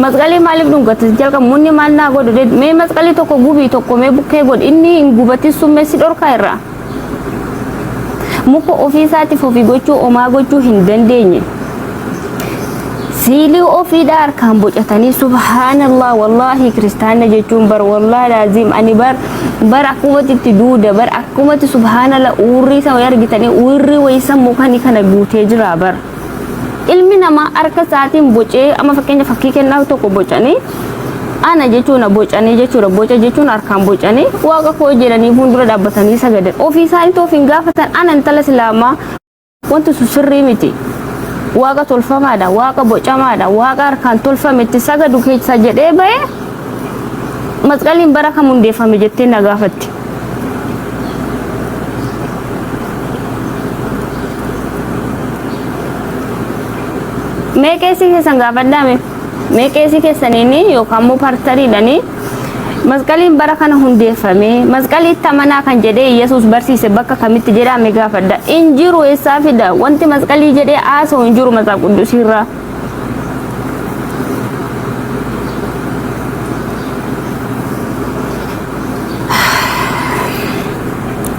Masqalii maaliif dhungatte jalqa munni maal naa godhu mee masqalii tokko gubii tokko mee bukkee godhu inni hin gubatin summeessi dhorkaa irraa. Muka ofii isaatiif ofii gochuu omaa gochuu hin dandeenye. Siilii ofiidha harkaan bocatanii subhaanallah wallahi kiristaana jechuun bar wallahi laazim ani bar akkumatti itti duuda bar akkumatti subhaanallah uurrii isa argitanii uurrii wayisa mukanii kana guutee jira bar. Ilmi namaa harka isaatiin bocee amma fakkeenya fakkii kennaa tokko bocanii ana jechuun bocanii jechuudha boca jechuun harkaan bocanii waaqa koo jedhanii fuuldura dhaabbatanii sagadan ofii isaaniitti ofiin gaafatan ana intala islaamaa wanti sirrii miti waaqa tolfamaadha waaqa bocamaadha waaqa harkaan tolfametti sagadu keessa jedhee ba'e masqaliin bara kam hundeeffame jettee na gaafatti. Meeqeessi keessan gaafadhaame meeqeessi keessaniini yookaan immoo partariidhani masqaliin bara kana hundeeffame masqalii tamanaa kan jedhee Yesuus barsiise bakka kamitti jedhame gaafadha injiru eessaa fida wanti masqalii jedhee haasa'u injiru Matsaaf Quddusiirraa.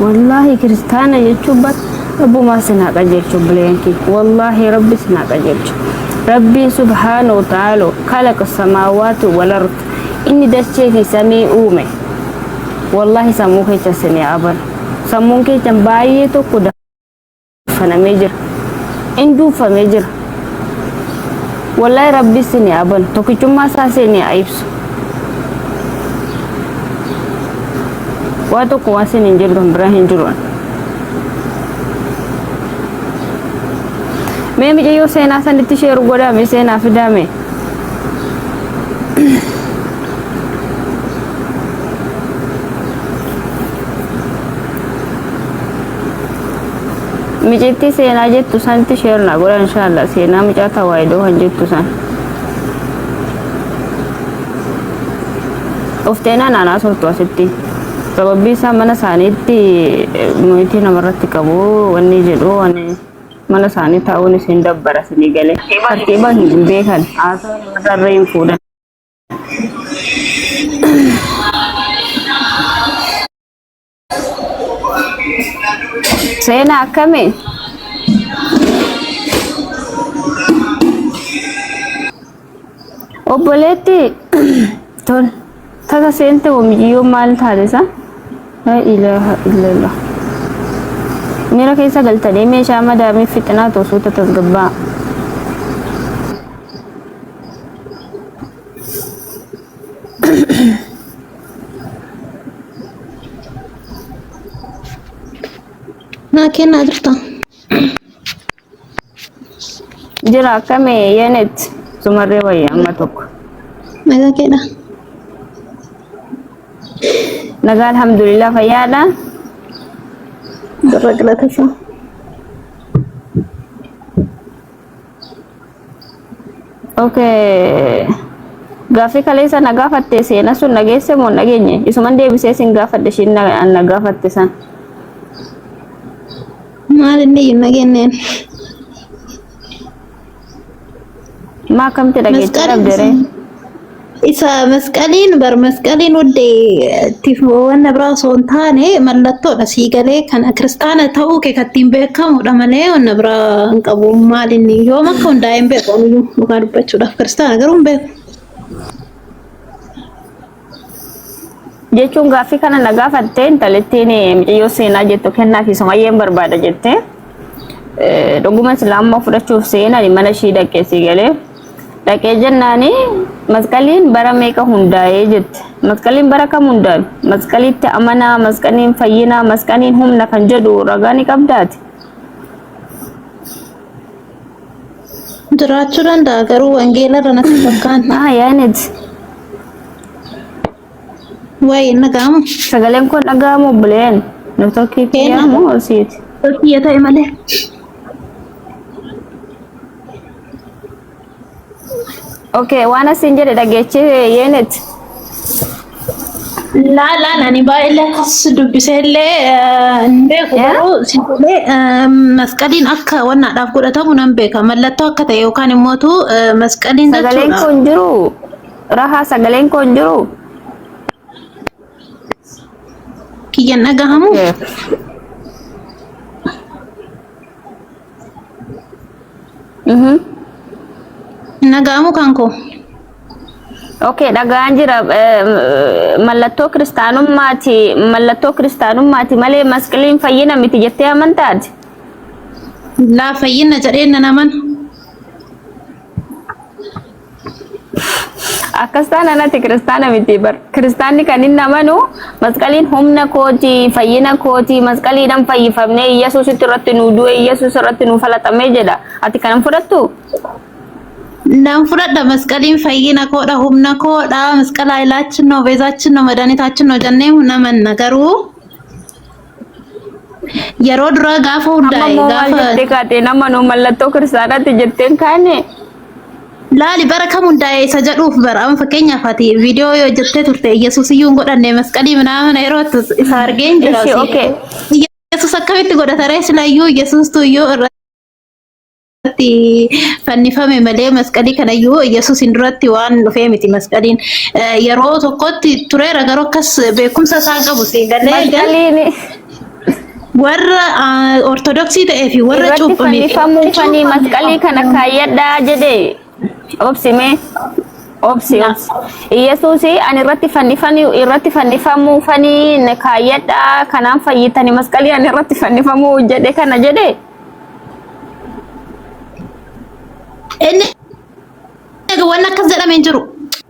Wallahi kiristaana jechuun rabbumaa sinaa qajeelchu bileenki wallahi rabbi sinaa qajeelchu. ربي سبحانه وتعالى خلق السماوات والأرض إني دشة في سمي أومه والله سموه تسني أبر سموه تنبايه تو كده فنا ميجر إندو فميجر والله ربي سني أبر تو كجمع ساسني أيبس واتو كواسين إنجلون براهين جلون मैं मुझे यो सेना संदित शेयर गोड़ा मैं सेना फिदा में मुझे ती सेना जे तुसान ती शेयर ना गोड़ा इंशाल्लाह सेना मुझे आता हुआ है दो हंजे तुसान उफ्तेना नाना सोचता सिट्टी सबबी सा मना सानिती मुझे नमरती कबो वन्नी जेडो वन्नी mana sani tahu ni senda baras ni gale ketiba himbe kan atau masarre fuda saya nak kami oh boleh ti ton thaga sente wo miyo mal tha desa la ilaha illallah मेरा कैसा गलता नहीं मैं शाम दामी फितना तो सूता तस्गब्बा ना क्या ना करता जरा कम है ये नेट सुमरे वही अम्मा तो मैं क्या ना नगा अल्हम्दुलिल्लाह फयादा درجة تسعة okay gaafi kaleessa na gaafatte seena sun nageesse moo nageenye isuman deebisee sin gaafadde shin na gaafatte san maal inni nageenyeen maa kamte dhageette dhabdere isa masqaliin bar masqaliin wadde tifo wanna braasoon taane mallattoodha siigalee kan kiristaana ta'uu kee kattiin beekamudha malee wanna biraa hin qabu maal inni yoo makka hundaa hin beeku dhugaa dubbachuudhaaf kiristaana garuu hin beeku jechuun gaaffii kana na gaafatte intalettiin micayyoo seenaa jettu kennaa fi somayyeen barbaada jette dhuguma islaamummaa fudhachuuf seenani mana ishii dhaqee siigalee dhaqee jennaani masqaliin bara meeqa hundaa'ee jette masqaliin bara kam hundaa'e masqaliitti amanaa masqaliin fayyinaa masqaliin humna kan jedhu ragaa ni qabdaati jiraachuu danda'a garuu wangeela irra natti fakkaan yaanet waa'ee nagaamu sagaleen kun dhagaamu buleen nu tokkii kiyaamu osiiti tokkiyya ta'e malee okay waan asin jedhe dhageechi yeenet la nani baay'ee as dubbiseellee beeku garuu sintolee masqaliin akka wannaadhaaf godhatamu nan beeka mallattoo akka ta'e yookaan immootu masqaliin sagaleen kun jiru rahaa sagaleen koo hin jiru. Kiyyan dhagahamu. Dhagahamu kan koo. Okay, dhagaan jira. Mallattoo kiristaanummaati malee masqaliin fayyina miti jettee amantaati. Laa fayyina jedhee naman. Akkas taanaan ati kiristaana miti bar. Kiristaanni kan inni amanu masqaliin humna kooti, fayyina kooti, masqaliidhaan fayyifamnee Yesuusitti irratti nu du'e, Yesuus irratti nu falaxamee jedha. Ati kanan fudhattu? Nan fudhadha masqaliin fayyina koodha, humna koodha, masqalaa ilaachin ነው ቤዛችን ነው መድኃኒታችን ነው jennee namanna garuu yeroo dura gaafa hundaa'e gaafa jettee nama nu mallattoo kiristaanaatti jetteen kaane laali bara kam hundaa'e isa jedhuuf bara amma fakkeenyaaf ati viidiyoo yoo jettee turte Yesuus iyyuu hin godhanne masqalii mana yeroo isa argeen jira Yesuus akkamitti godhatare silayyuu Yesuus tuyyuu irratti fannifame malee masqalii kanayyuu Yesuus hin duratti waan dhufee miti masqaliin yeroo tokkotti tureera garuu akkas beekumsa isaa qabu galee warra ortodoksii ta'ee fi warra cuuphamee fannifamuu masqalii kana kaayyadhaa jedhee obsime obsi Yesuusi ani irratti fannifamuu fanii kaayyadhaa kanaan fayyitani masqalii ani irratti fannifamuu jedhe kana jedhe inni waan akkas jedhamee jiru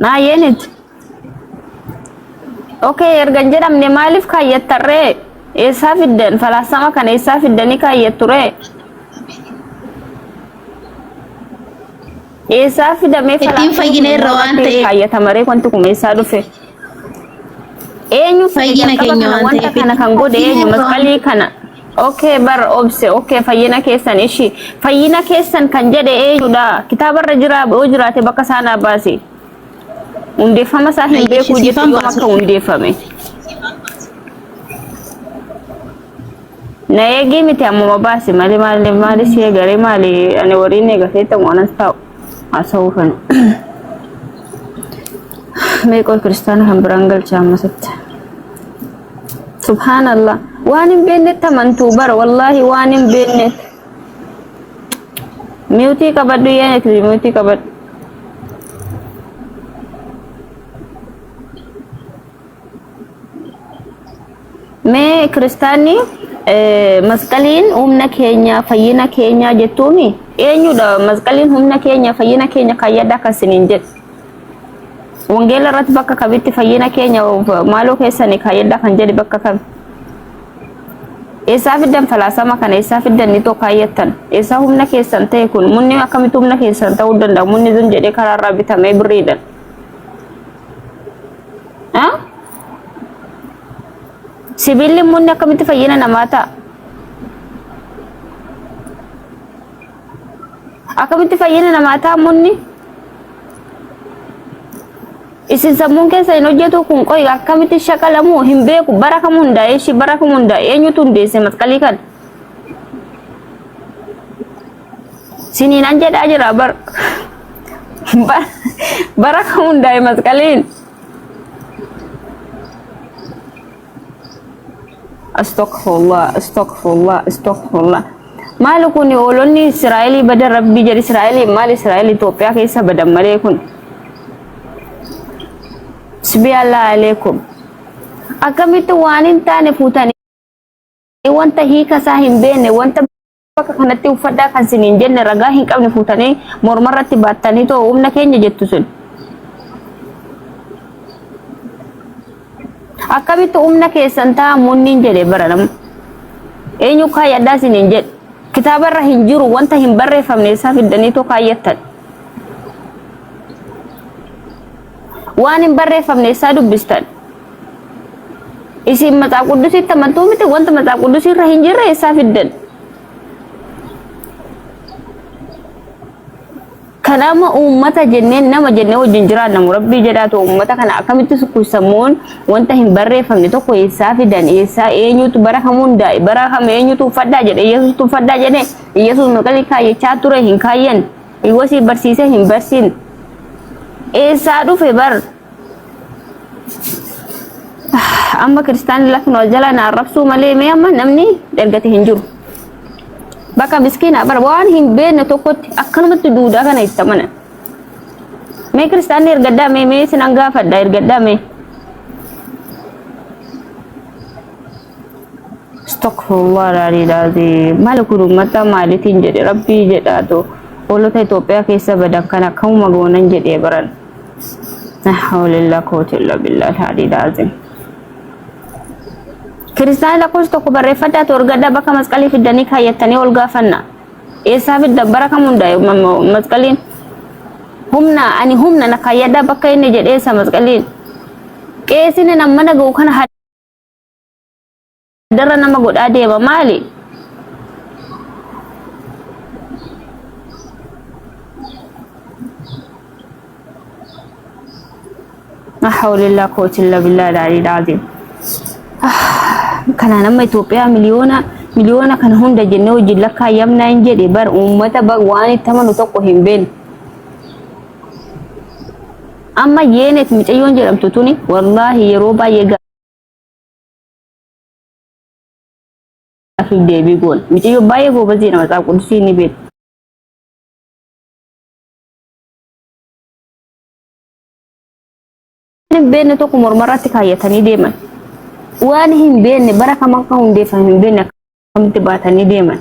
naa yeenit okay ergan jedhamne maaliif kaayyattarree eessaa fiddan falaasama kana eessaa fiddanii kaayyatture eessaa fidamee ittiin fayyina irra waan ta'eef kaayyatamaree wanti kun eessaa dhufe eenyu fayyina keenya waan wanta kana kan godhe eenyu masqalii kana okay bar obse okay fayyina keessan ishi fayyina keessan kan jedhe eenyudha kitaabarra jira oo jiraate bakka saanaa baase hundeeffama isaa hin beeku jettu yoo akka hundeeffame na eegi miti amma baase maali si eegare maali ani wariin eegatee tamuunas ta'u asawufan meeqoo kiristaana kan biraan galchaa ammasatti subhaanallah waan hin beeknetti amantuu bara wallaahi waan hin beeknetti miyuutii qabadhu yeenekti miyuutii qabadhu mee kiristaanni masqaliin humna keenya fayyina keenya jettuumi eenyudha masqaliin humna keenya fayyina keenya kaayyadhaa kan siniin jedhu wangeela irratti bakka kamitti fayyina keenya maaloo keessanii kaayyadhaa kan jedhe bakka kam eessaa fiddan falaasama kana eessaa fiddan ni tokko kaayyattan eessaa humna keessan ta'e kun munni akkamitti humna keessan ta'uu danda'a munni sun jedhee karaarraa bitamee birriidhan sibiilli munni akkamitti fayyina namaa ta'a akkamitti fayyina namaa ta'a munni isin sammuun keessa hin hojjetu kun qoy akkamitti shaqalamu hin beeku bara kam hundaa'e shi bara kam hundaa'e eenyutu hundeesse masqalii kan siniin an jedhaa jira bara kam hundaa'e masqaliin astaghfirullah maal kun oolonni Israa'elii badan rabbii jedhi Israa'elii maal Israa'el Itoophiyaa keessa badan malee kun Subhanallah alaikum akkamitti waan hin taane fuutanii wanta hiika isaa hin beekne wanta bakka kanatti uffadhaa kan siniin jenne ragaa hin qabne fuutanii mormarratti baattanii too humna keenya jettu sun akkamitti humna keessan ta'a munniin jedhe baranam eenyu kaayyadhaa siniin jedhe kitaabarra hin jiru wanta hin barreeffamne isaa fiddanii too kaayyattan waan hin barreeffamne isaa dubbistan isin matsaaf quddusitti amantuu miti wanta matsaaf quddusirra hin jirre isaa fiddan kanama ummata jenneen nama jennee wajjin jiraannamu rabbii jedhaatu ummata kana akkamitti sukkuusamuun wanta hin barreeffamne tokko eessaa fidan eessaa eenyutu bara kam hundaa'e bara kam eenyutu uffadhaa jedhe Yesuustu uffadhaa jedhe Yesuus maqalii kaayyachaa ture hin kaayyan Iwasii barsiisee hin barsiin eessaa dhufe bar amma kiristaanni lafin wal jala na arrabsuu malee mee amma namni ergate hin jiru bakka miskiina bar waan hin beekne tokkotti akkanumatti duudaa kana itti amanan mee kiristaanni ergaddaa mee sinan gaafadha ergaddaa mee Astaghfirullah alazim malakul ummata maalitiin jedhe rabbii jedhaato hoolota Itoophiyaa keessa badan kan akkamuma goonan jedhee baran la hawla illa quwwata illa billahi alazim Kiristaanni lakkoofsa tokko barreeffadhaa torgaddaa bakka masqalii fiddanii kaayyatanii ol gaafanna eessaa fidda bara kam hundaa'e masqaliin humna na kaayyadhaa bakka inni jedheessa masqaliin qeesini nama naga'u kana darra nama godhaa deema maali la hawla illa quwwata illa billahi alazim kana nama Itoophiyaa miliyoona kana hunda jennee wajjin lakkaayamnaa hin jedhe bar uummata bar waan itti amanu tokko hin beekne amma yeenet micayyoon jedhamtu tuni wallaahi yeroo baay'ee gaaffii deebii goon micayyoo baay'ee goobazii nama Matsaaf Qudusii ni beektu hin beekne tokko mormarratti kaayyatanii deeman waan hin beekne bara kam akka hundeeffame hin beekne akkamitti baatanii deeman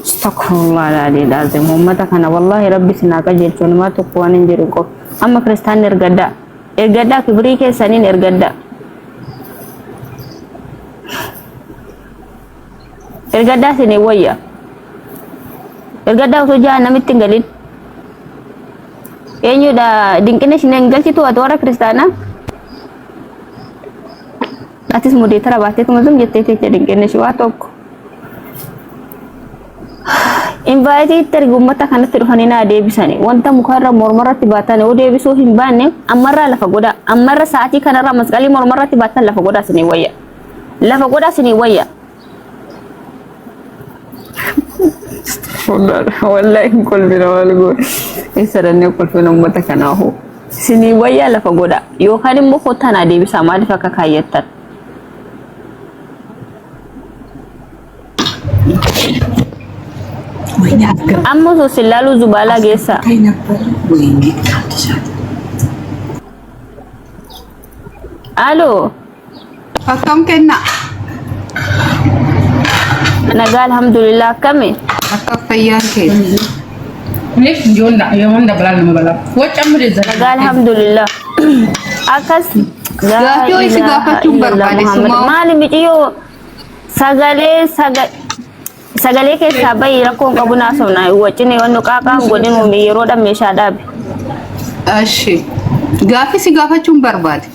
astaghfirullah alazim ummata kana wallahi rabbi sinaa qajeelchu namaa tokko waan hin jiru qof amma kiristaanni ergaddaa kibrii keessaniin ergaddaa ergaddaa sinii wayya ergaddaa osoo jahannamitti hin galin eenyudha dinqina isheen galchitu ati warra kiristaanaa atis mudeetara baateetuma zum jettee teecha dinqina ishee waa tokko invaayitii itti erga uummata kanatti dhufanii naa deebisanii wanta mukarra mormarratti baatanii oo deebisuu hin baanne ammarraa lafa godhaa ammarra sa'aatii kanarraa masqalii mormarratti baatan lafa godhaa sinii wayya lafa godhaa sinii wayya wallahi kolfina walgo isaranne kolfina ummata kanaahu sinii wayyaa lafa godha yookaan immoo kottanaa deebisaa maaliif akka kaayyattan amma osoo sillaaluu zubaalaa geessaa aloo akkam kenna nagaa alhamdulillah akkami akka fayyaan keenya Nih jonda yang dah belan nama belan. Wacam dia zat. nagaa alhamdulillah akkas Gaaffii ho'i si gaafachuun barbaade sumaa. maali miciyoo sagalee keessaa bayi rakkoon qabu naasofna wacine wanno qaaqaan godhin uumee yeroodhaan meeshaa dhaabe Ashi. Gaaffii si gaafachuun barbaade.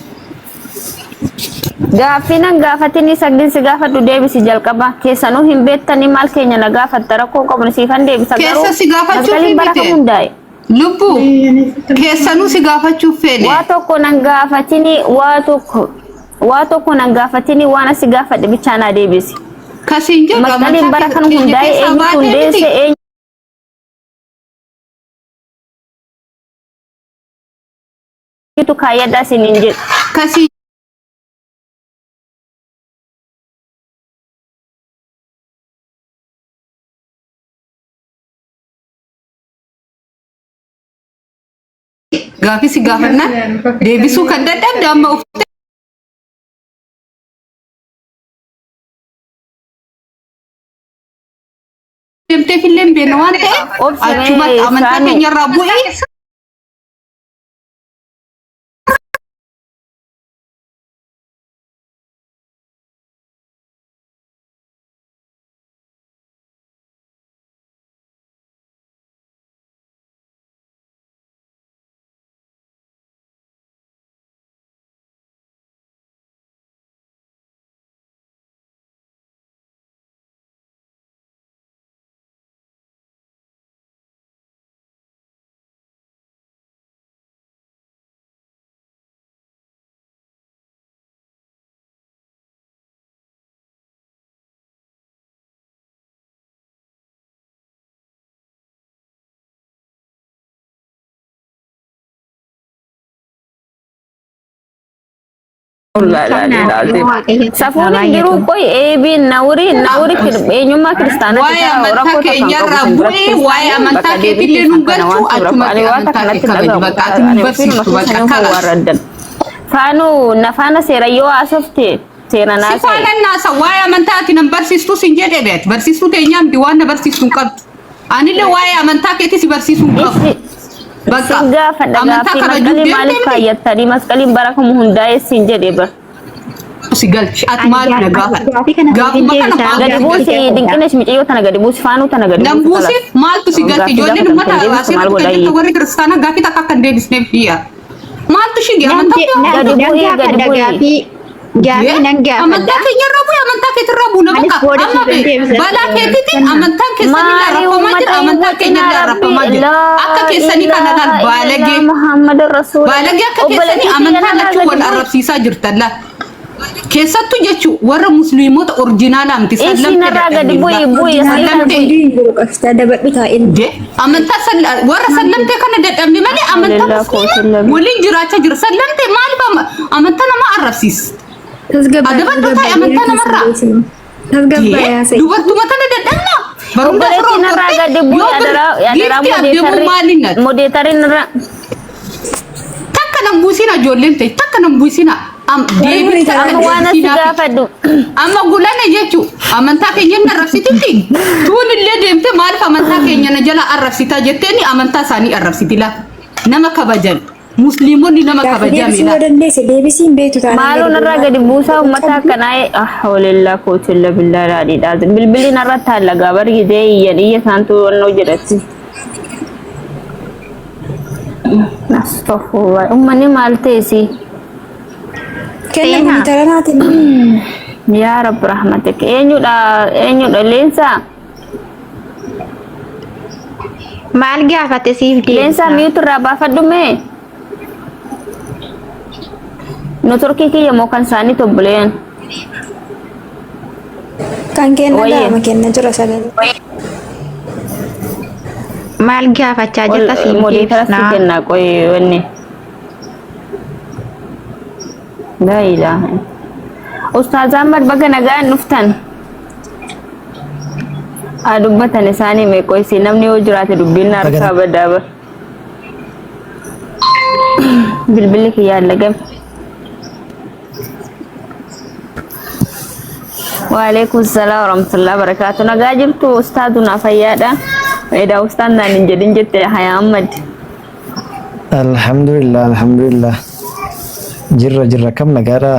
gaaffiinan gaafatini sagdin si gaafadhu deebisi jalqaba keessanuu hin beektanii maal keenya na gaafatta rakkoon qabu siifan deebisa garuu Keessa si gaafachuuf masqaliin bara kam miti. hundaa'e Lubbuu keessanuu si gaafachuuf fedhe. waa tokko nan gaafatini waa tokko nan gaafatini waan asi gaafadhe bichaa naa deebisi Kasiin jedhu masqaliin bara kan hundaa'e eenyu hundeesse eenyutu kaayyadhaa siniin jedhu Kasii gaaffii si gaafannaan deebisuu kan dadhabde amma uffatte. Deemtee filleen beena waan ta'eef Obsamee achumatti amantaa isaanii- keenyarraa bu'ee والله لا العظيم سافوني جرو كوي ايبي نوري اينيوما كريستانا واي amantaa keenya irraa bu'ee waa'ee amantaa keetillee nu galchu achumatti amantaa kee kabaju bakka ati nu barsiistu bakka akkana faanu nafaana seerayyoo asofte seeranaa si faana naasa waa'ee amantaa ati nan barsiistu sin jedhee beet barsiistu teenyaa miti waan na barsiistu hin qabdu anillee waa'ee amantaa keetii si barsiisu hin qabu bakka amantaa kabajuu maaliif kaayyatanii masqaliin bara kamuu hundaa'e sin jedhee bar si galchi ati maali na gaafuma kana gadi buusi dinqinesh micciyoo tana gadi buusi faanuu tana gadi nan buusi maaltu si galchi ijoolleen ummata asirratti keessatti warri kiristaanaa gaafii takka akka hin deebisneef dhiyyaa maaltu shi amantaa gadi bu'ii Gaafi nan gaafa. Amantaa keenya irraa bu'ee amantaa keetii irraa bu'u nama qaba. Amma balaa keetiitiin amantaan keessanii irraa raffamaa jira amantaa keenya irraa raffamaa jira. Akka keessanii kana laal baalagee baalagee akka keessanii amantaa lachuu wal arrabsiisaa jirtan laal. Keessattuu jechuun warra musliimota oriijinaalaa miti amantaa warra sallamtee kana dadhabne malee amantaa musliimaa waliin jiraachaa jira sallamtee maaliif amantaa nama arrabsiisa. Adabantu taa'e amantaa namarraa. Dubartuma tana dadhabna. Obboleettiin irraa gadi bu'ee modeetariin irraa. Takka nan buusina ijoolleen ta'e takka nan buusina. Amma gulana jechuun amantaa keenya na arrabsititti tuun illee deemte maaliif amantaa keenya na jala arrabsitaa jetteeni amantaa isaanii arrabsitila nama kabajan. Musliimonni nama kabajamedha. Maaloo narraa gadi buusaa uummata akkanaa hawlillaa kootilla billaa dhaadhiidhaa bilbilli narra taallagaa bargidee iyya isaantu wannoo jedhatti. Astaghfirullah ummanni maal teessi? Kenna taranaatiin. Yaa Rabbi rahmatik eenyudha leensaa? Maal gaafate siif deemsa? Leensaa miyuutu irraa baafadhu mee? Notorki kiyya moo kan isaanii tobboleen? Kan kenna daama kenna jira sagalee. Maal gaafachaa jirta siif deemsa? Kennaa qoy wanni. La ilaha. Ustaaz Ahmad baga nagaan dhuftan. Dubbatan isaanii mee qoy si namni yoo jiraate dubbiin harkaa badaaba. Bilbilli kiyyaa lagame. Waalaikum salam warahmatullahi wabarakatuh. Nagaa jirtu ustaaduna fayyaadha. Eda ustaad naan hin jedhin jette Haya Ahmad. Alhamdulillah. Jirra kam nagaadha.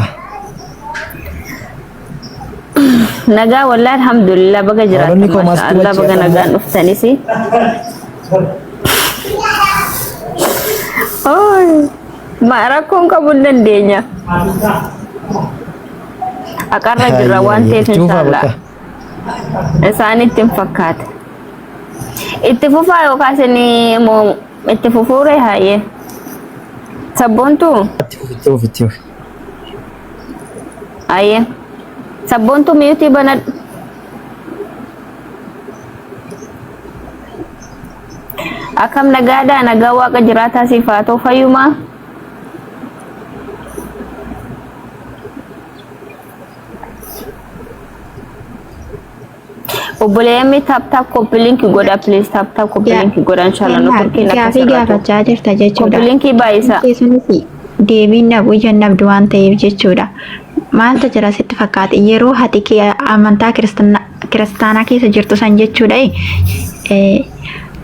Nagaa wallahi alhamdulillah baga jiraatu mashallah baga nagaan dhuftanisi. Rakkoon qabuun dandeenya. Akarra jirra waan ta'eef inshallah isaanitti hin fakkaata. Itti fufaa yookaas inni moo itti fufuure haayee sabboontu haayee sabboontu miyuutii banadhu. Akkam nagaadhaa nagaa waaqa jiraataa siif haa ta'u fayyumaa. Obboleeyyan tap koppiliinki godha please tap koppiliinki godha inshallah no turkii na gaafii gaafachaa jirta jechuudha. Koppiliinki baay'isa. Keessumas deebiin nabu jannabdu waan ta'eef jechuudha. Maaltu jira sitti fakkaata yeroo hati kee amantaa kiristaanaa keessa jirtu san jechuudha.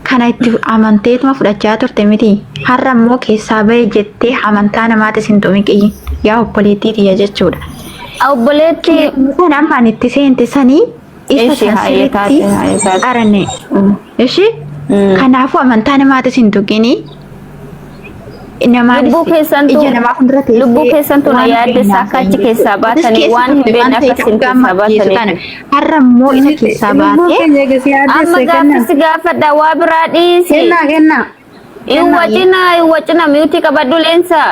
Kana itti amanteetuma fudhachaa turte miti. Har'a immoo keessaa bahee jettee amantaa namaatis hin tumiqii yaa obboleettii tiyya jechuudha. Obboleettii kanaan faan itti seente sanii isa sirriitti arane. Ishi kanaafuu amantaa namaatis hin tuqini. Lubbuu keessantu na yaaddeessa akka achi keessaa baatanii waan hin beekne akka isin keessaa baatanii. Har'a immoo isa keessaa baatee. Amma gaaffisi gaafadha waa biraa dhiisi. Iwwacina miyuutii qabadhu leensaa.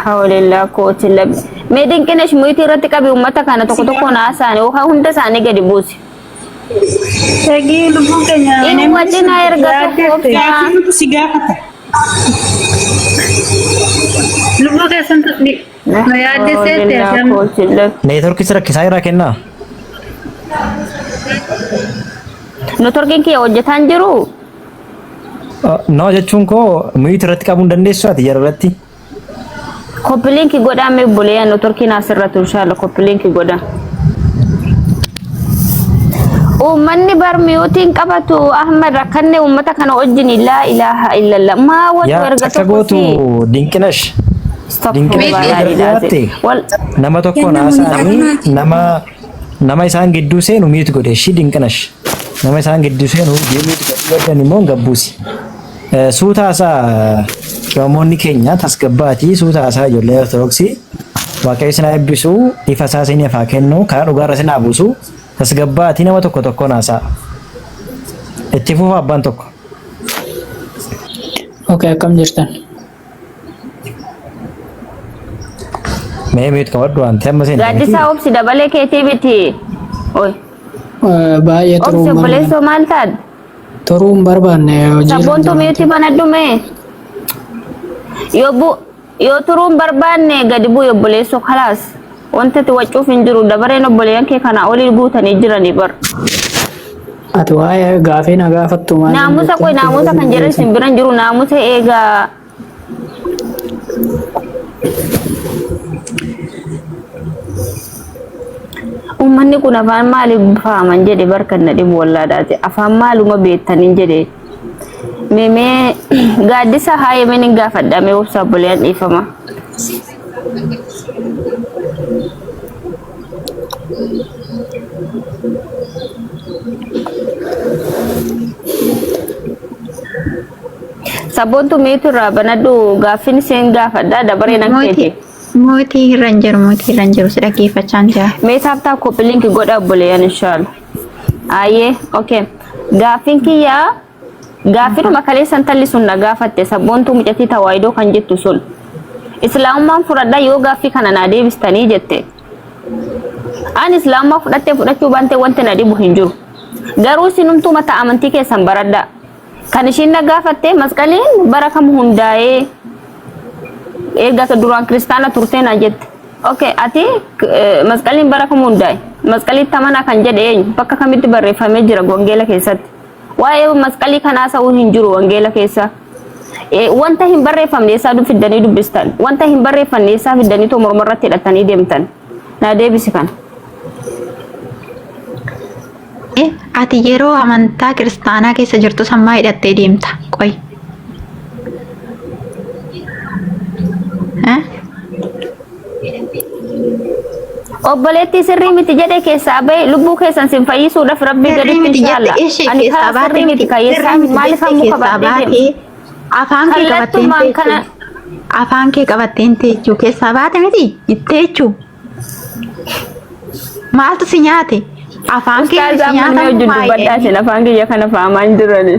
Hawlillaa kooti labi. Mee dinqinesh miyuutii irratti qabi uummata kana tokko naasaani yookaan hunda isaanii gadi buusi. Iwwacina erga tokkoofsaa. Lubbuu keessan Neetworkii sira rakkisaa irraa kennaa. Neetworkiin kee hojjetaan jiru. No jechuun koo muyuutii irratti qabuu hin dandeessu ati yeroo irratti. Koppiliinkii godhamee bulee neetworkiin asirratti inshallah koppiliinkii godha. Uummanni barmiyootiin qabatu Ahmad rakkanne uummata kana wajjin laa ilaaha illallah maa wanti erga tokko gootu dinqinash. Nama tokko naasaanii nama isaan gidduu seenu miyuuti godhe shi dinqinash. Nama isaan gidduu seenu miyuuti godhan immoo gabbuusi. Suutaasaa qiyaamoonni keenya tasgabbaatii suutaasaa ijoollee ortodoksii waaqayyo isin eebbisu ifa isaa isin ifaa kennu karaa dhugaarra isin buusu tasgabbaatii nama tokko tokko naasaa itti fufa abbaan tokko. Okay, akkam jirtan? Mee miyuuti qabadhu waan ta'e amma seenaa. Gaaddisaa obsi dabalee keetii biti. Oi. Baay'ee obsi obboleessoo maal taate? Turuun barbaanne hojii. Sabboontu miyuutii banadhume. Yoo turuun barbaanne gadi bu'u obboleessoo khalaas. Wanta itti wacuuf hin jiru dabareen obboleeyyan kee kana olii guutanii jiranii bar. Ati waa'ee gaafii na gaafattu maal? Naamusa qoy naamusa kan jedhan isin biran jiru naamusa eegaa. Uummanni kun afaan maaliif faaman jedhe barkan na dhibu wallaadhaati. Afaan maaluma beektaniin jedhe. Memee gaaddisa haayemeen hin gaafadhamee obsa obboleeyyan dhiifama. Sabboontu miitu irraa banadhu gaaffin isheen gaafadhaa dabareen akka ta'e. Mootii irraan jiru si dhaggeeffachaan jira. Mee taaptaa koppiliinki godha obboleeyyan inshaalla. Ayyee okay. Gaaffiin kiyyaa gaaffiidhuma kalee santalli sun na gaafatte sabboontu mucatii tawaayidoo kan jettu sun. Islaamummaan fudhadhaa yoo gaaffii kana naa deebistanii jette. Ani islaamummaa fudhachuu baantee wanti na dhibu hin jiru. Garuu sinumtuu mata amantii keessan baradhaa. Kan ishiin na gaafatte masqaliin bara kam hundaa'ee erga duraan kiristaana turtee na jette. Okay, ati masqaliin bara kam hundaa'e? Masqalii tamana kan jedhe eenyu? Bakka kamitti barreeffamee jira wangeela keessatti? Waa'ee masqalii kanaa sa'uu hin jiru wangeela keessa. Wanta hin barreeffamne eessaa fiddanii dubbistan? Wanta hin barreeffamne eessaa fiddanii too morma irratti hidhatanii deemtan? Na deebisi kana. Ati yeroo amantaa kiristaanaa keessa jirtu sammaa hidhattee deemta. Qoy. Obboleetti sirrii miti jedhe keessaa bahe lubbuu keessan sin fayyisuudhaaf rabbii gaditti inshaalla. Ani karaa sirrii miti kayyeessaa maaliif hammu qabattee deemti? Afaan kee qabatteen teechuu keessaa baate miti itteechuu. Maaltu si nyaate? Afaan kee si nyaata afaan kiyya kana faamaan jirani.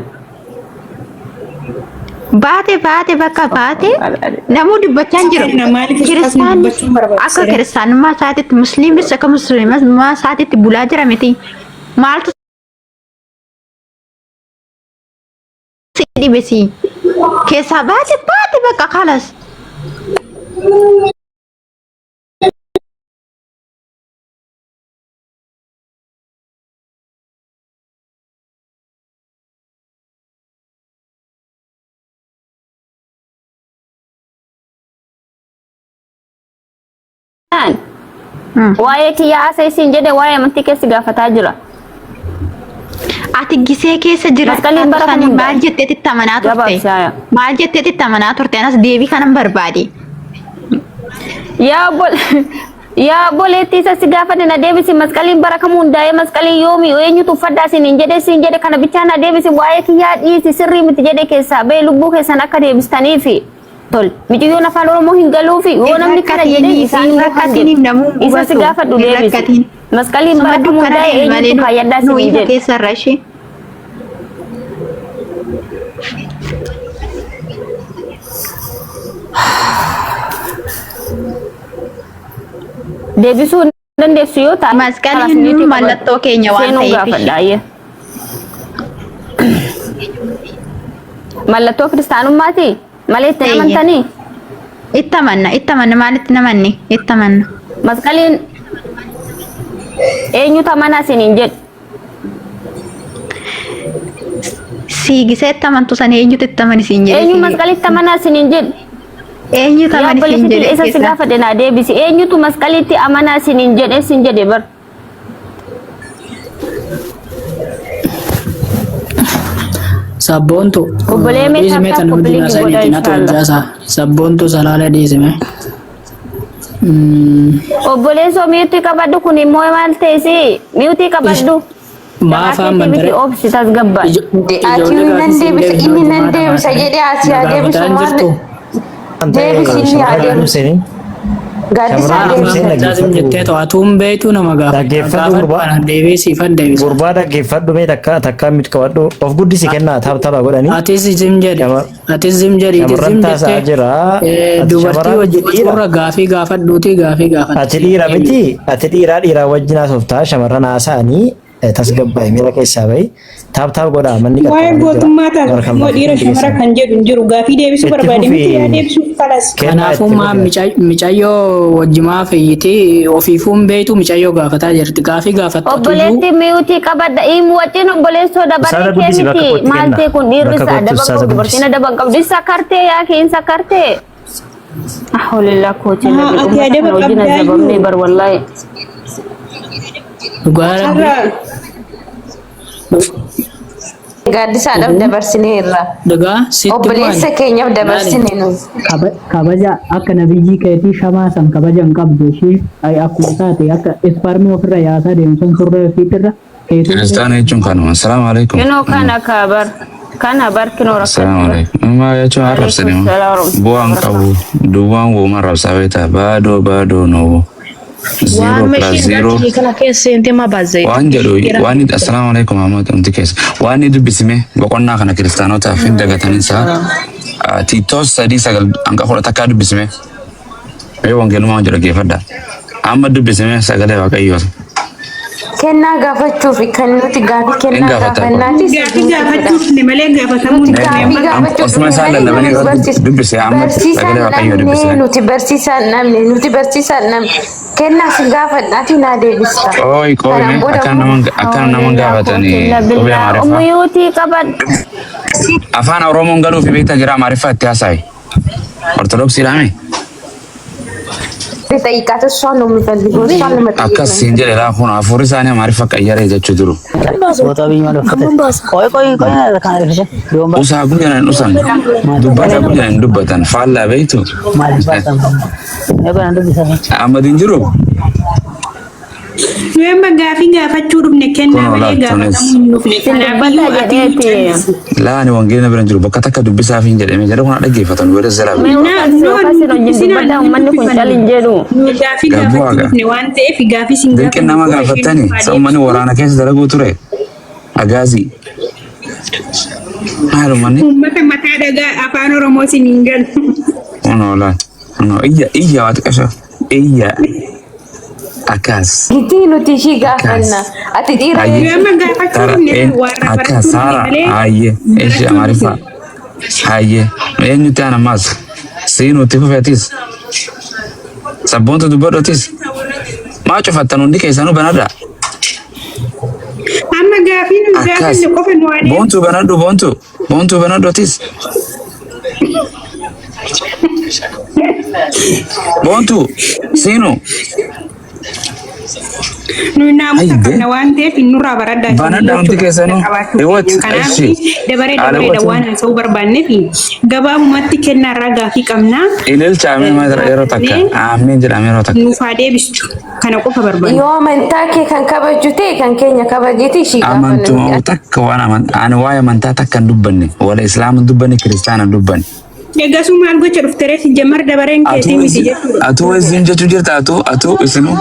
Baate bakka baate namuu dubbachaa hin jiru. Kiristaanni akka kiristaanummaa isaatiitti musliimis akka musliimummaa isaatiitti bulaa jira miti. Maaltu si dhibesi? Keessaa baate bakka kalas. Waa'ee kiyyaa asiin jedhe waa'ee amantii keessa gaafataa jira. Ati gisee keessa jira. Masqaliin bara kam maal jetteetti amanaa turte? Maal jetteetti amanaa turte? Anas deebii kanan barbaade. Yaa obboleettii isa si gaafate na deebisi masqaliin bara kam hundaa'ee masqalii yoomi eenyutu uffadhaa siin jedhe kana bichaa na deebisi waa'ee kiyyaa dhiisi sirrii miti jedhe keessaa bee lubbuu keessan akka deebistaniifi. Tol miciyyoon afaan oromoo hin galuufi yoo namni kana jedhe isaan isa si gaafadhu deebisi masqaliin bara kam hundaa'e eenyutu kaayyadhaa siin jedhe. Keessarra ishee. Deebisuu dandeessu yoo ta'e masqaliin mallattoo keenya waan ta'eef. Mallattoo kiristaanummaati malee itti amantanii. ittamanna maalitti namanni ittamanna Masqaliin eenyutu amanaa isiniin jedhu? siigisee ittamantu san eenyutu ittamani siin jedhe Eenyu masqalitti amanaa isiniin jedhu? eenyutu Yaa amani siin obboleettii jedhe isa si gaafadhe naa deebisi. Eenyutu masqalitti amanaa isiniin jedhe siin jedhe bar? Sabboontu. Obbolee meetaa Dhiisime akka tan hundi obbolee naasaa godhaa dhiitina inshallah. tolchaasa. Sabboontu salaala dhiisime. Obboleessoo miyuutii qabadhu kun immoo maal ta'esi? Miyuutii qabadhu. Maafaan mandare. Obsi tasgabba. Ati inni nan deebisa jedhee asii adeemsu maal deebisi inni adeemsu gaaddisaa Jaasim jettee to'atuun beektu nama deebisiifan deebisa. Gurbaa dhaggeeffadhu mee takka miti qabadhu of guddisi kennaa tapha godhanii. Atis zim jedhi. Atis zim jedhi. Shamarran taasaa jira. Dubartii wajjin suuraa gaafii gaafadhuuti gaafii gaafadhu. Ati dhiira miti. Ati dhiiraa wajjin haasoftaa shamarran haasa'anii tasgabbaa'e miira keessaa bahi taap godhaa manni qaqqaba. Waa'ee gootummaa taasisu immoo dhiira shamara kan jedhu hin jiru gaafii deebisuu barbaade miti yaa deebisuuf kalas. Kanaafuu micayyoo wajjimaa fayyitee ofiifuun beektu micayyoo gaafataa jirti gaafii gaafattu. Obboleetti miyuutii qabadha himu wajjin obboleessoo dabaree kenniti maal ta'e kun dhiirri isaa daban qabdu dubartiin daban qabdu isa kartee yaa keessa kartee. Ahulillah kooti nabi ummata kana wajjin azabamne bar wallahi. Dhugaa rabbi. gaaddisaadhaaf dabarsinee irra Dhugaa sitti obboleessa keenyaaf dabarsinee nu kabaja akka nabiyyii keetii shamaa san kabaja hin qabdu ishee akkuma taate akka isparmii ofirra yaasaa deemsan surree ofiitirra Kiristaana jechuun kanuma. Assalaamu alaikum. Kinoo kana kabar kinoo Assalaamu alaikum. Maa jechuun arrabsanii bu'aan qabu duwwaan wooma rabsaa beektaa baadoo noobu. 0+0 waan jedhu waan assalaamu alaikum Ahmad umti keessa waan dubbisime boqonnaa kana kiristaanotaaf hin dagataniinsa tiitoos 3:9 hanga 10 takkaa dubbisime mee wangeelumaa jedha geeffadha amma dubbisime sagalee waaqayyoo kennaa gaafachuuf kan nuti gaafii kennaa gaafannaatis Gaafii gaafachuuf malee gaafatamuu nuti gaafii gaafachuuf osuma isaan lallabanii dubbise amma sagalee waaqayyoo dubbise nuti barsiisaan namne kennaa si gaafadhaati naa deebista. Oi koome akkan naman gaafatanii qubee Amaariffaa. Miyuutii qabadhu. Afaan Oromoon galuu fi beektaa jira Amaariffaa itti haasa'e. Ortodoksiidhaame. Ta'iqaata soon nu miidhaguu soon nu Akkas siin jedhe laafuun hafuurri isaanii Amaariffaa qayyaree jechuu jiru. Usaa guyyaa hin usan dubbata guyyaa hin dubbatan faallaa beektu. Amadiin jiru. Nuyi gaafii gaafachuu dhufne kennaa malee gaafatamuu hin dhufne. Kanaafuu ati Laani wangeelina bira hin jiru bakka takka dubbisaaf hin jedhame jedhe kun dhaggeeffatan godhe zalaa. Uummanni kun calin jedhu. gaafii gaafachuu dhufne waan ta'eef gaafii sin Dinqin nama gaafattani sabumani waraana keessa dalaguu ture. Agaazii. Maalummanni. uummata mataa dhagaa afaan Oromoo sin hin galu. Onoolaan. Iyya waati qasha. Iyya. Akkas. Gitii nuti ishii gaafanna. Ati dhiira Nuyi gaafachuu dhufne warra Akkas barachuu Saara. dhufne malee. Hayyee. Ishee Amaariffaa. Hayyee. Eenyutti aan ammaas. Siinuutti fufeetis. Sabboontu dubbadhootis. Maa cufattan hundi keessanuu banadha. Amma gaafii nu Akkas. gaafanne qofa nu adeemu. Boontuu banadhu boontuu. Boontuu banadhootis. Boontuu. Siinuu. Nuyi naamusa Ayyi, qabna waan ta'eef nurraa baradhaa jiru Banadhaa hundi jechuudha. keessanuu. Qabaachuu Iwwat, keenya. Kanaaf ishii. dabareedha waan haasa'uu barbaanneef gabaabumatti kennaa irraa gaafii qabnaa Ililcha amee yeroo takka. Ameen jedhame yeroo takka. nuuf haa deebistu. Kana qofa barbaanna. yoo amantaa kee kan kabaju ta'e kan keenya kabajeeti ishii Amantuma gaafanna. takka waan ani waa'ee amantaa takka hin dubbanne. Wala Islaama hin dubbanne Kiristaana hin dubbanne. Eegasuu maal gocha dhuftereef jammar dabareen keetii miti jechuudha. Atuu isin jechuu jirta atuu isinu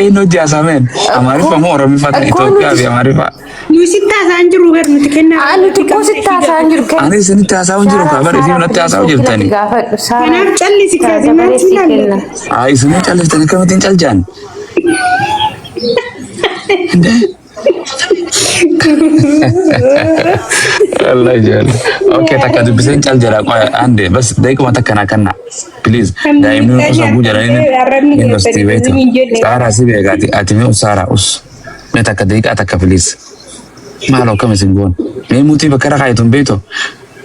eenyu jaasameen Amaariffaa moo Oromiffaa ta'e Itoophiyaa fi Amaariffaa. Nuyi sitti haasa'an jiru beeku nuti kennaa. Nuti kuusitti haasa'an jiru kenna. Ani isinitti haasa'uu jiru kabar isin natti haasa'uu jirtani. Gaafadhu Saara. Kanaaf callisi kaasimaatti ilaalla. Isin calliftanii akkamitti hin caljaan. Allah jalla. Okay, takka dubbisen cal jala qoya ande bas daika mata kana kana. Please. Daimni usa bujara ini. University beto. Sara sibe gati atime usara us. Me takka daika takka please. Malo kama singon. Me muti bakara kaitum beto.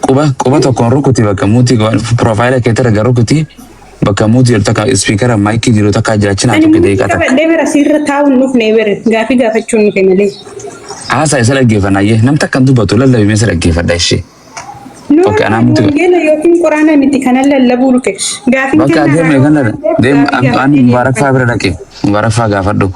Kuba to kon rukuti baka muti profile ke tara garukuti. Baka muti taka speaker mic jiro taka jachina to ke daika takka. Deber asirra taun nuf neber gafi gafachun kenale. Asa isala gefana ye nam takkan dubato lalla bi mesala gefada shi. Okay, ana mutu. Gela yokin Qur'ana miti kanalla labulu ke. Gafi Baka dem me ganna dem an mubarak fa bra dake. Mubarak fa gafaddo.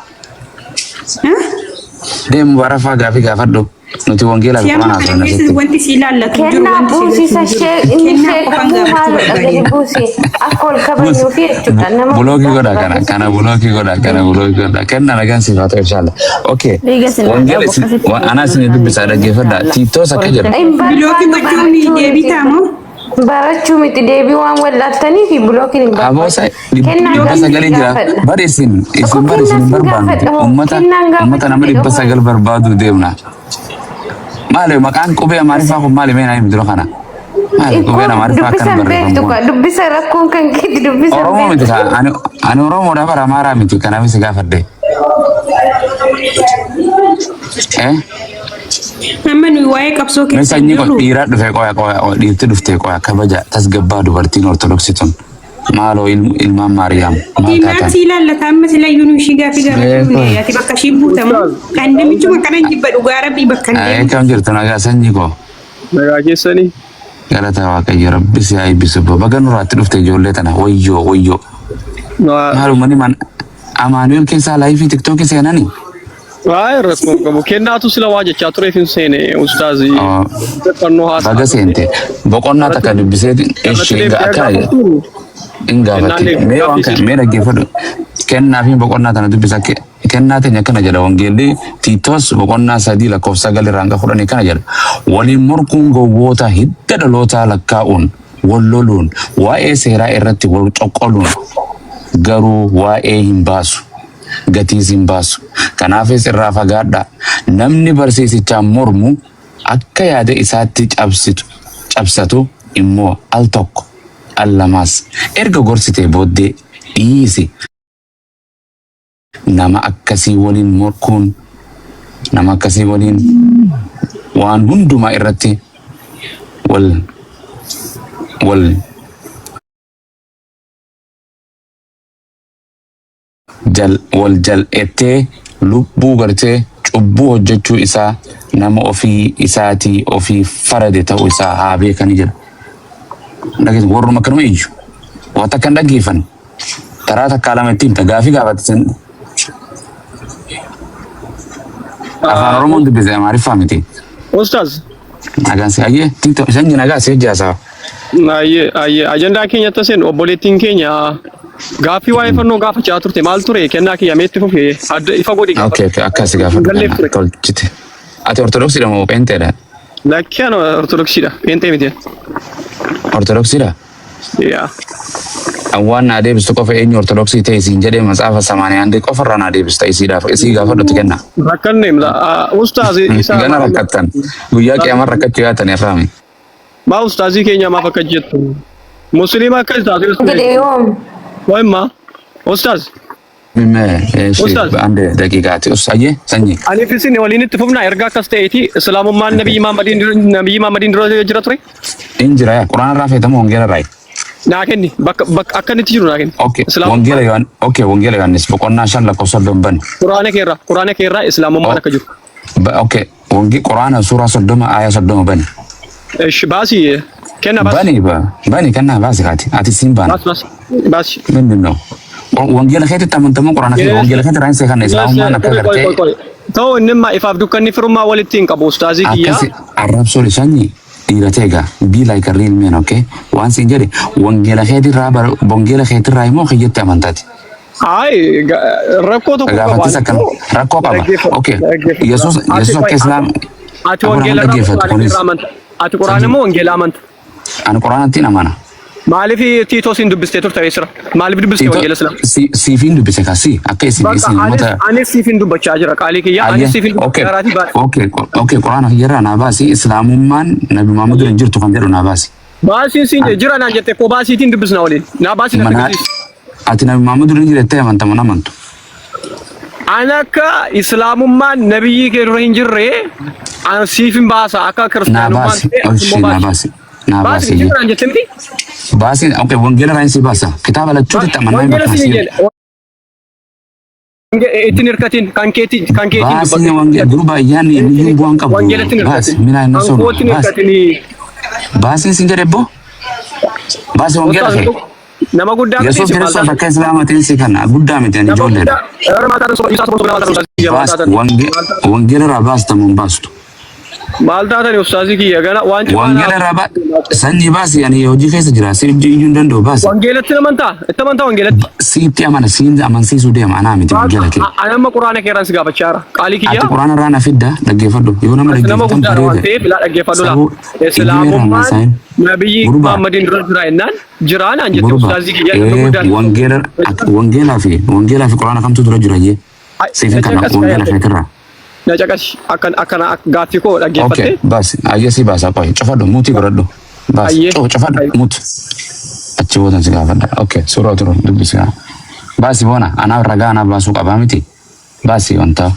Dem mubarak fa gafi gafaddo. Nuti wongela ko mana so na sitti. Wanti silalla tujuru wanti buusi sa sheek inni sheek mu haala gadi buusi akkol kabanyu fi jechuudha nama bulogi goda kana bulogi goda kenna nagan sifato inshallah. Okay, wongela ana sini dubbisa da gefada tito sakaje biloki bajuni debitamo barachuu miti deebii waan wallattanii fi bulookiin hin barbaadu. Aboosa dhibba sagal jira. Bari isin barbaadu. Ummata nama dhibba sagal barbaadu deemna. Maali maqaan qubee Amaariffaa kun maali mee naan midiro kana? Maali qubee Amaariffaa kan barreeffamu? Dubbisa rakkoon kan keeti dubbisa. Oromoo miti kaa ani Oromoodha bara Amaaraa miti kanaaf si gaafadhe. Amma nuyi waa'ee qabsoo keessa sanyi ko dhiiraa dhufe qoya dhiirti dhufte qoya kabaja tasgabbaa dubartiin Ortodoksii tun maaloo ilmaan Maariyaam maal taatan. Diimaatti ilaallata amma sila yuunu ishii gaafi gaafachuu ati bakka ishii buutamu kan namichuma kanan jibba dhugaa rabbii bakka hin deemu. Kam jirtu nagaa sanyi ko. Nagaa keessanii. Galata Waaqayyo rabbi si haa eebbisu baga nurraatti dhufte ijoollee tana wayyoo. Maalumani man Amaanuel keessaa laayifii tiktookii seenanii. Waa'ee rakkoo qabu kennaatu sila waa jechaa tureef hin seene ustaazii. Baga seente boqonnaa takka dubbisee akkana ingaafate mee dhaggeeffadhu kennaa fi boqonnaa tana dubbisa kennaa teenya akkana jedha wangeelli Tiitos boqonnaa 3 lakkoofsa 9 kana jedha waliin morkuun gowwoota hidda dhalootaa lakkaa'uun wal loluun waa'ee seeraa irratti wal coqqoluun garuu waa'ee hin baasu. Gatiis hin baasu. Kanaafis irraa fagaadhaa. Namni barsiisichaan mormu akka yaada isaatti cabsatu immoo al tokko al lamaas erga gorsitee booddee dhiisi. Nama akkasii waliin morkuun nama akkasii waliin waan hundumaa irratti wal wal jal'ettee lubbuu gartee cubbuu hojjechuu isaa nama ofii isaatii ofii farade ta'uu isaa haa beekanii jira. Warruma akkanuma iyyu wanta kan dhaggeeffan karaa takkaa lama ittiin gaafii gaafatan afaan Oromoon dubbise Amaariffaa miti. Ustaz. Nagaan si ayyee sanyi nagaa si hojjaasaa. Ayyee ajandaa keenya taseen obboleettiin keenya Gaaffii waa'ee fannoo gaafachaa turte maal ture kennaa kiyya meetti fufee adda ifa godhi gaafadhu. Okay, akkas gaafadhu. Tolchite. Ati Ortodoksiidha moo Peenteedha? Lakki ana Ortodoksiidha. Peentee miti. Ortodoksiidha? Yaa. Waan naa deebistu qofa eenyu Ortodoksii ta'e isiin jedhee matsaafa 81 qofarraa naa deebista isiidhaaf isii gaafadhutti kenna. Rakkanne ustaazii isaa. Gana rakkattan guyyaa qiyaamaa rakkachuu yaatanii afraami. Maa ustaazii keenya maaf akka jettu? Musliima akkas taasisa. Wayma ustaz አንድ ደቂቃቲ ኡሳዬ ሰኝ አኔ ፍስን ወሊን ትፉምና ኤርጋ ከስተይቲ እስላሙማን ነብይ ማመዲን ድሮ ጅራ ቱሬ እንጅራ ቁርአን ራፈ ተሞ ወንጌል ራይ ናከኒ በቃ አከንቲ ጅሩ ናከኒ ኦኬ ወንጌል ዮሐንስ በቆና ሻን ለቆሶ ደንበን ቁርአን ከራ እስላሙማን ከጅሩ ኦኬ ወንጌል ቁርአን ሱራ 30 አያ 30 በን እሺ ባሲ ከና ባኒ ከና ባሲ ካቲ አቲ ሲምባን ባሲ ምንድን ነው ወንጌል ከየት ተመንተሙ ቁርአን ከየት ወንጌል ከየት ራንስ ከነ እስላሙማን ከከርቴ ተው እንማ ኢፋፍ ዱከኒ ፍሩማ ወልቲን ቀቦ ኡስታዚ ኪያ አረብሶ ለሻኒ diratega be like a real man, okay? Once in Jerry, Wangela Hedi Rubber, Bongela Hedi Raimo, he get Tamantati. Ay, Rakoto Rakopa. Okay. Jesus Islam. At Wangela Ramant. At Quranamo and Gelamant. And Quran Tinamana. Maaliif Tiitoosin dubbistee turte Isra? Maaliif dubbistee wangeela Islaam? Siifin dubbise kasi akka isin uummata. Anis siifin dubbachaa jira qaalii kiyya. Anis siifin dubbachaa Okay, Quraana kiyyarraa naa baasi. Islaamummaan Nabi Muhammad hin jirtu kan jedhu naa baasi. Baasiin siin jira naan jettee koo baasiitiin dubbisna waliin. Naa baasii na dubbisiis. Ati Nabi Muhammad hin jirte amanta mana amantu. Anaka Islaamummaan nabiyyi kee dura hin jirre an siifin baasa akka kiristaanummaan naa baasi. Naa baasi. Jira naan jettee miti? Baasi okay wangeela raayinsi baasa. Kitaaba lachuutti amanaa hin bakkaasi. Ittiin hirkatiin kan keetiin baasi wangeela durba ayyaanni inni bu'aan qabu. Baasi mina hin soonu. Baasi sin jedhe boo. Baasi wangeela kee. Nama guddaa Yesuus Kiristoos akka islaamatiin si kana guddaa miti ani ijoolleedha. Wangeela irraa baastamuun baastu. Maal taatani ustaazii kiyya gana waan wangeela irraa sanyii baasi ani hojii keessa jira si iyyuu hin danda'u baasi. Wangeelatti namantaa itti amantaa wangeelatti. Siitti amana siin amansiisuu deema anaa miti wangeela kee. Ani amma quraana keeraan si gaafachaa jira qaalii kiyya. Ati quraana irraa na fidda dhaggeeffadhu yoo nama dhaggeeffatan bareeda. Dhaggeeffadhu laa. Islaamummaan nabiyyi Muhammadin dura jira jennaan jiraan an jette ustaazii kiyya wangeelaa fi quraana kamtu dura jira jee. Siifin kana wangeela keetirraa. Na caqas akkana gaaffii koo dhaggeeffatte. Okay, basi ayyasi basa qoy cufadhu muutii godhadhu. Basi cufadhu muut. Achi boodan si gaafadha. Okay, suuraa turu dubbisa. Basi boona anaa ragaa anaa baasuu qabaa miti. Basi wanta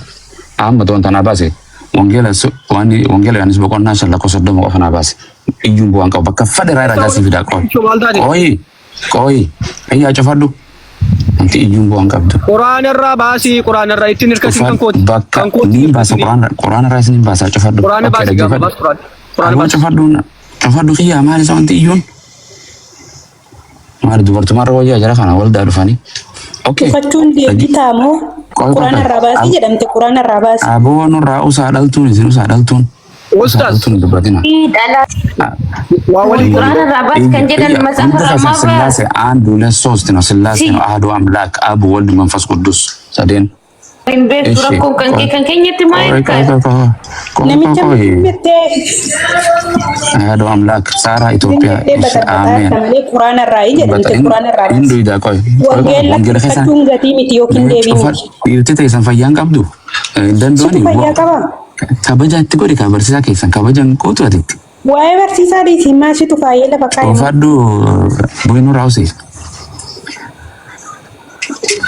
amma wanta anaa baase wangeela yaanis boqonnaa shan lakkoofsa 30 qofa anaa baase. Iyyuun bu'aan qabu bakka fadhe ragaa si fidaa qoy. Ayyaa cufadhu. Nanti iyyuun bu'aan qabdu. Quraana irraa baasii quraana irraa ittiin hirkatiin kan kooti. Bakka ni baasa quraana irraa isin baasa cufadhu. Quraana baasii gaafa baas quraana. Cufadhu kiyyaa maali isa wanti iyyuun? Maali dubartumarra wayyaa jara kana waldaa dhufanii. Okay. Uffachuun deebitaa moo quraana irraa baasii jedhamte quraana irraa baasii. Aboon irraa usaa dhaltuun isin usaa dhaltuun. Ustaz. Dubbatina. Quraana irraa baas kan jedhan matsaafa irraa ስላሴ አንድ ሁለት ሶስት ነው። ስላሴ ነው አሐዱ አምላክ አብ ወልድ መንፈስ ቅዱስ ሰደን አሐዱ አምላክ ሳራ ኢትዮጵያ አሜን እንዱ ይዳ ቆይ ወንጌል ከሳ ይርቴ ተይሰን ፈያን ቀብዱ ደንዶኒ kabajatti godhi ka barsiisaa keessan kabajan qootu atitti. Waa'ee barsiisaa dhiisi maashitu faayela bakka hin Ofaddu bu'inu raawusi.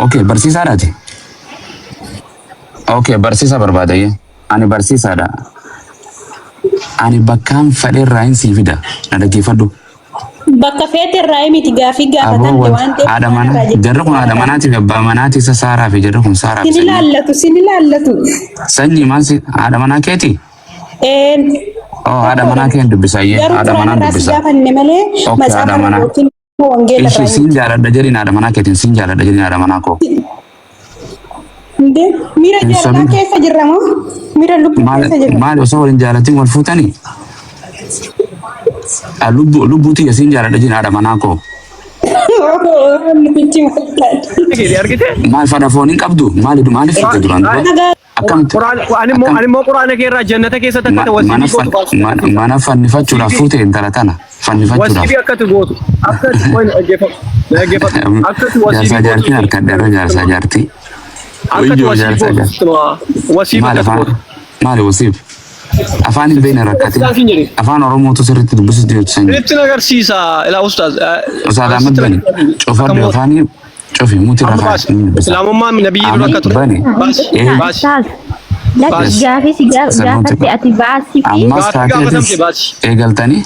Okay, barsiisaadhaati. Okay, barsiisa barbaadayye. Ani barsiisaadha. Ani bakkaan fedherraa hin sii fida. Na dhaggeeffadhu. Bakka feeterraa miti gaafii gaafatan waan ta'eef. Haadha manaa jarri kun haadha manaatiif abbaa manaati isa Saaraa fi jarri kun Saaraa fi Sini laallatu. Sanyii maal si haadha manaa keeti? Haadha manaa keen dubbisayyee haadha manaa dubbisa. Okay, haadha manaa. Ishii siin jaaladha jedhin haadha manaa keetiin siin jaaladha jedhin haadha manaa koo. Miira jaalalaa keessa jirra moo? Miira lubbuu keessa jirra. Maali osoo waliin jaalatiin wal fuutanii? Lubbuuti yasiin jaaladha jedhin haadha manaa koo. Maal fadha foon hin qabdu? Maaliif fidde duraan dura? Ani immoo quraana keerraa jannata keessatti akka wasiibii mana fannifachuudhaaf fuute intala tana fannifachuudhaaf. Wasiibii akkati gootu akkati jaarsaa jaartii harkadheerra jaarsaa jaartii. Maali wasiib? Afaan hin beekne rakkate. Afaan Oromootu sirriitti dubbisuutti hojjetan. Sirriitti agarsiisa ilaa ustaaz. Ustaaz Ahmad Bani cufadhu afaanii cufi muti rafaa. Islaamummaan nabiyyi dura akka ture. Gaafatti ati baasii fi Ammas taateetis eegaltanii.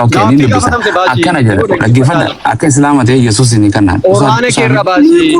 Okay, ni dubbisa. Akkana jedha dhaggeeffadha akka islaama ta'e Yesuus ni kannaan. Quraana keerra baasii.